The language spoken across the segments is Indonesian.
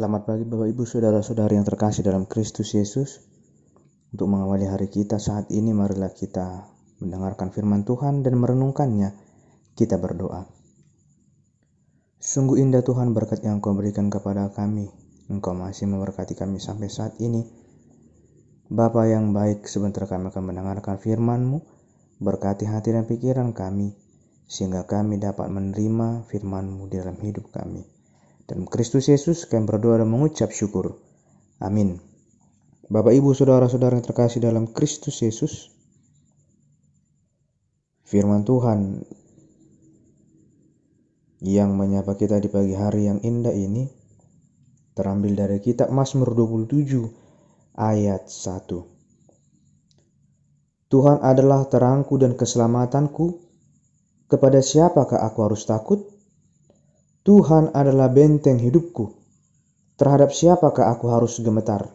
Selamat pagi Bapak Ibu Saudara-saudari yang terkasih dalam Kristus Yesus. Untuk mengawali hari kita saat ini, marilah kita mendengarkan firman Tuhan dan merenungkannya. Kita berdoa. Sungguh indah Tuhan berkat yang Kau berikan kepada kami. Engkau masih memberkati kami sampai saat ini. Bapa yang baik, sebentar kami akan mendengarkan firman-Mu. Berkati hati dan pikiran kami, sehingga kami dapat menerima firman-Mu di dalam hidup kami. Dalam Kristus Yesus kami berdoa dan mengucap syukur. Amin. Bapak Ibu Saudara-saudara yang terkasih dalam Kristus Yesus, firman Tuhan yang menyapa kita di pagi hari yang indah ini terambil dari kitab Mazmur 27 ayat 1. Tuhan adalah terangku dan keselamatanku, kepada siapakah aku harus takut? Tuhan adalah benteng hidupku, terhadap siapakah aku harus gemetar?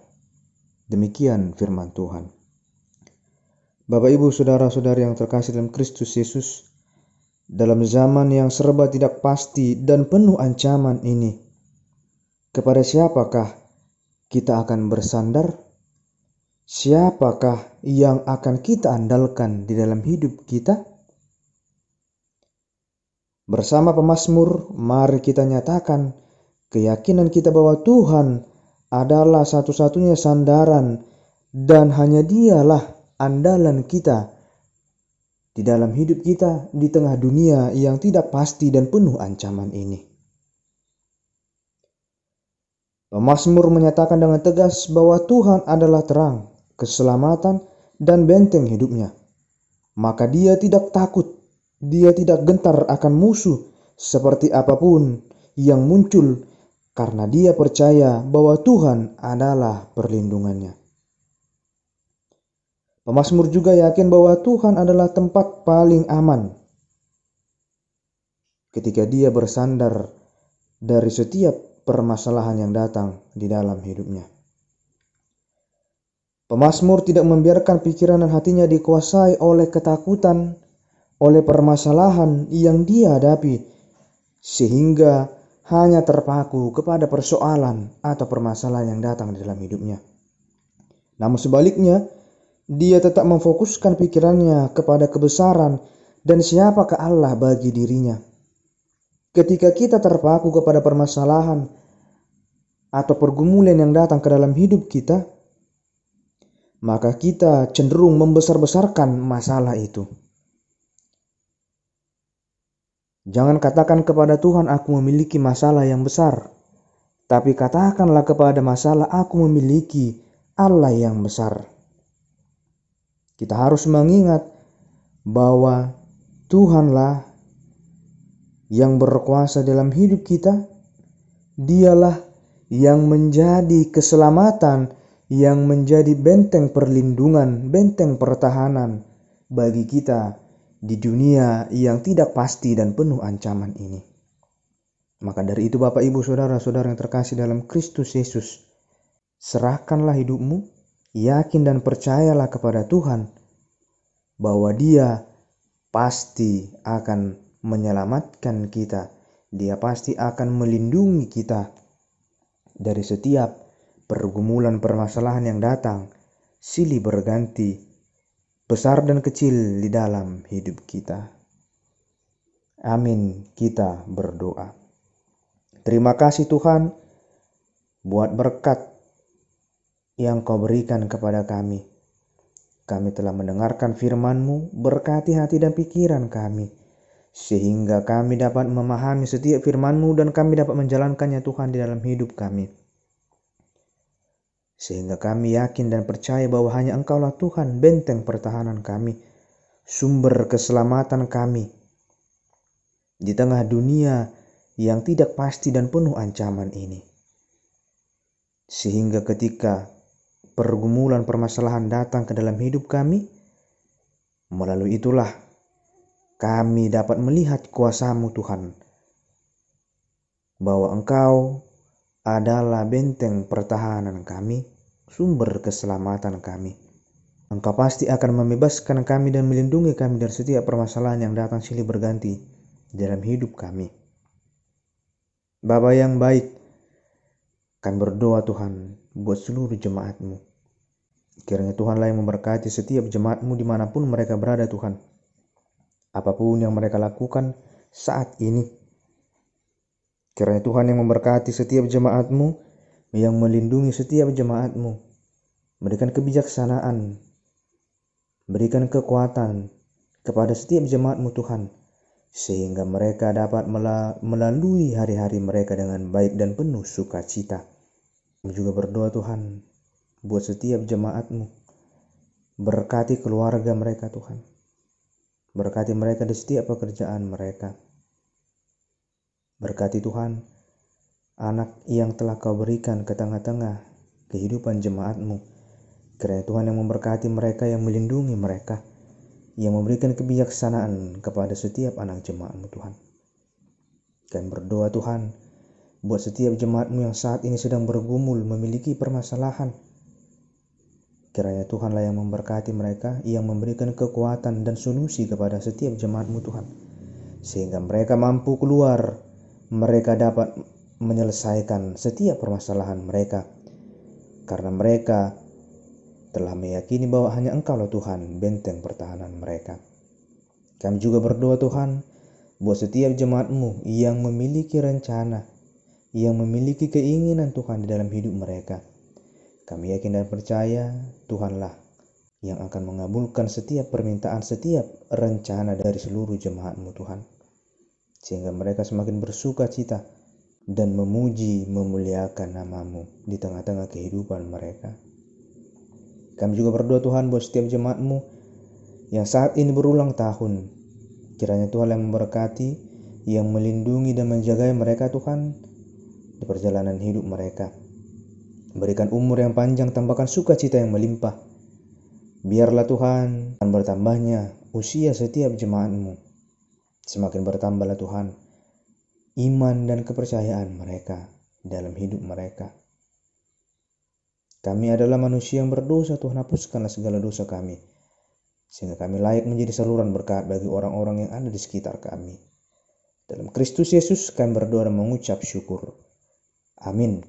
Demikian firman Tuhan. Bapak Ibu Saudara-saudari yang terkasih dalam Kristus Yesus, dalam zaman yang serba tidak pasti dan penuh ancaman ini, kepada siapakah kita akan bersandar? Siapakah yang akan kita andalkan di dalam hidup kita? Bersama pemazmur, mari kita nyatakan keyakinan kita bahwa Tuhan adalah satu-satunya sandaran dan hanya Dialah andalan kita di dalam hidup kita di tengah dunia yang tidak pasti dan penuh ancaman ini. Pemazmur menyatakan dengan tegas bahwa Tuhan adalah terang, keselamatan, dan benteng hidupnya. Maka dia tidak takut. Dia tidak gentar akan musuh seperti apapun yang muncul karena dia percaya bahwa Tuhan adalah perlindungannya. Pemazmur juga yakin bahwa Tuhan adalah tempat paling aman ketika dia bersandar dari setiap permasalahan yang datang di dalam hidupnya. Pemazmur tidak membiarkan pikiran dan hatinya dikuasai oleh ketakutan, oleh permasalahan yang dia hadapi, sehingga hanya terpaku kepada persoalan atau permasalahan yang datang di dalam hidupnya. Namun sebaliknya, dia tetap memfokuskan pikirannya kepada kebesaran dan siapakah Allah bagi dirinya. Ketika kita terpaku kepada permasalahan atau pergumulan yang datang ke dalam hidup kita, maka kita cenderung membesar-besarkan masalah itu. Jangan katakan kepada Tuhan, aku memiliki masalah yang besar. Tapi katakanlah kepada masalah, aku memiliki Allah yang besar. Kita harus mengingat bahwa Tuhanlah yang berkuasa dalam hidup kita. Dialah yang menjadi keselamatan, yang menjadi benteng perlindungan, benteng pertahanan bagi kita di dunia yang tidak pasti dan penuh ancaman ini. Maka dari itu Bapak Ibu Saudara-saudara yang terkasih dalam Kristus Yesus, serahkanlah hidupmu, yakin dan percayalah kepada Tuhan bahwa Dia pasti akan menyelamatkan kita. Dia pasti akan melindungi kita dari setiap pergumulan permasalahan yang datang, silih berganti, besar dan kecil di dalam hidup kita. Amin. Kita berdoa. Terima kasih Tuhan buat berkat yang Kau berikan kepada kami. Kami telah mendengarkan firman-Mu, berkati hati dan pikiran kami, sehingga kami dapat memahami setiap firman-Mu dan kami dapat menjalankannya Tuhan di dalam hidup kami. Sehingga kami yakin dan percaya bahwa hanya Engkaulah Tuhan, benteng pertahanan kami, sumber keselamatan kami di tengah dunia yang tidak pasti dan penuh ancaman ini. Sehingga ketika pergumulan permasalahan datang ke dalam hidup kami, melalui itulah kami dapat melihat kuasa-Mu Tuhan, bahwa Engkau adalah benteng pertahanan kami, sumber keselamatan kami. Engkau pasti akan membebaskan kami dan melindungi kami dari setiap permasalahan yang datang silih berganti dalam hidup kami. Bapa yang baik, Kami berdoa Tuhan buat seluruh jemaat-Mu. Kiranya Tuhanlah yang memberkati setiap jemaat-Mu dimanapun mereka berada Tuhan. Apapun yang mereka lakukan saat ini. Kiranya Tuhan yang memberkati setiap jemaat-Mu, yang melindungi setiap jemaat-Mu. Berikan kebijaksanaan, berikan kekuatan kepada setiap jemaat-Mu Tuhan, sehingga mereka dapat melalui hari-hari mereka dengan baik dan penuh sukacita. Kami juga berdoa Tuhan buat setiap jemaat-Mu. Berkati keluarga mereka Tuhan. Berkati mereka di setiap pekerjaan mereka. Berkati Tuhan anak yang telah Kau berikan ke tengah-tengah kehidupan jemaat-Mu. Kiranya Tuhan yang memberkati mereka, yang melindungi mereka, yang memberikan kebijaksanaan kepada setiap anak jemaat-Mu Tuhan. Kami berdoa Tuhan buat setiap jemaat-Mu yang saat ini sedang bergumul memiliki permasalahan. Kiranya Tuhanlah yang memberkati mereka, yang memberikan kekuatan dan solusi kepada setiap jemaat-Mu Tuhan. Sehingga mereka mampu keluar, mereka dapat menyelesaikan setiap permasalahan mereka. Karena mereka telah meyakini bahwa hanya Engkaulah Tuhan, benteng pertahanan mereka. Kami juga berdoa Tuhan buat setiap jemaat-Mu yang memiliki rencana, yang memiliki keinginan Tuhan di dalam hidup mereka. Kami yakin dan percaya Tuhanlah yang akan mengabulkan setiap permintaan, setiap rencana dari seluruh jemaat-Mu Tuhan. Sehingga mereka semakin bersuka cita dan memuji, memuliakan nama-Mu di tengah-tengah kehidupan mereka. Kami juga berdoa Tuhan buat setiap jemaat-Mu yang saat ini berulang tahun. Kiranya Tuhan yang memberkati, yang melindungi dan menjaga mereka Tuhan di perjalanan hidup mereka. Berikan umur yang panjang, tambahkan sukacita yang melimpah. Biarlah Tuhan bertambahnya usia setiap jemaat-Mu. Semakin bertambahlah Tuhan iman dan kepercayaan mereka dalam hidup mereka. Kami adalah manusia yang berdosa, Tuhan hapuskanlah segala dosa kami, sehingga kami layak menjadi saluran berkat bagi orang-orang yang ada di sekitar kami. Dalam Kristus Yesus kami berdoa dan mengucap syukur. Amin.